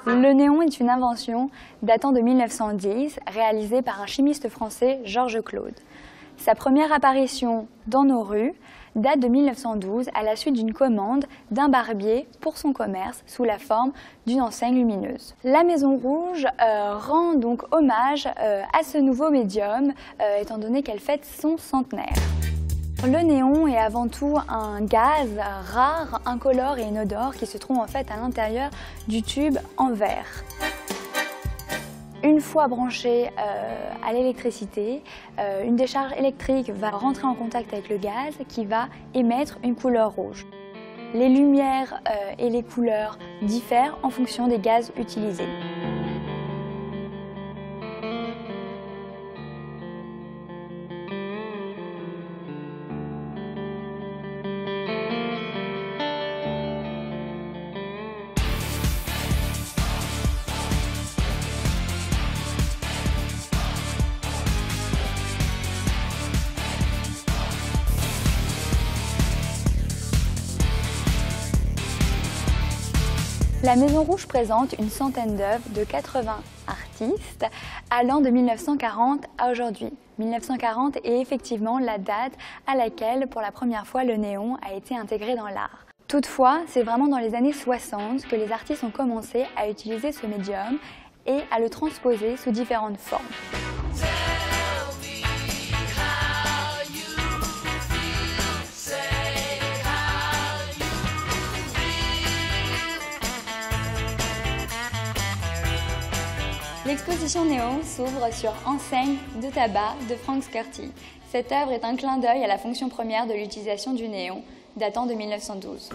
Le néon est une invention datant de 1910, réalisée par un chimiste français, Georges Claude. Sa première apparition dans nos rues date de 1912 à la suite d'une commande d'un barbier pour son commerce sous la forme d'une enseigne lumineuse. La Maison Rouge rend donc hommage à ce nouveau médium étant donné qu'elle fête son centenaire. Le néon est avant tout un gaz rare, incolore et inodore qui se trouve en fait à l'intérieur du tube en verre. Une fois branché à l'électricité, une décharge électrique va rentrer en contact avec le gaz qui va émettre une couleur rouge. Les lumières et les couleurs diffèrent en fonction des gaz utilisés. La Maison Rouge présente une centaine d'œuvres de 80 artistes allant de 1940 à aujourd'hui. 1940 est effectivement la date à laquelle, pour la première fois, le néon a été intégré dans l'art. Toutefois, c'est vraiment dans les années 60 que les artistes ont commencé à utiliser ce médium et à le transposer sous différentes formes. L'exposition Néon s'ouvre sur Enseigne de tabac de Frank Scurti. Cette œuvre est un clin d'œil à la fonction première de l'utilisation du néon, datant de 1912.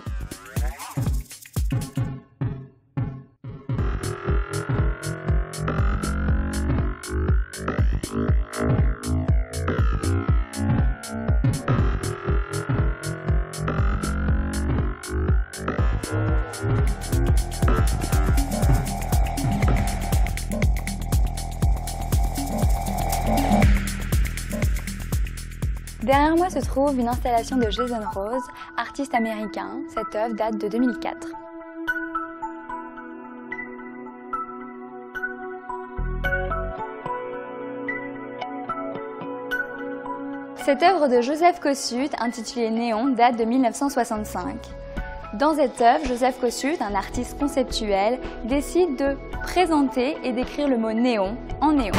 Derrière moi se trouve une installation de Jason Rose, artiste américain. Cette œuvre date de 2004. Cette œuvre de Joseph Kosuth, intitulée Néon, date de 1965. Dans cette œuvre, Joseph Kosuth, un artiste conceptuel, décide de présenter et d'écrire le mot néon en néon.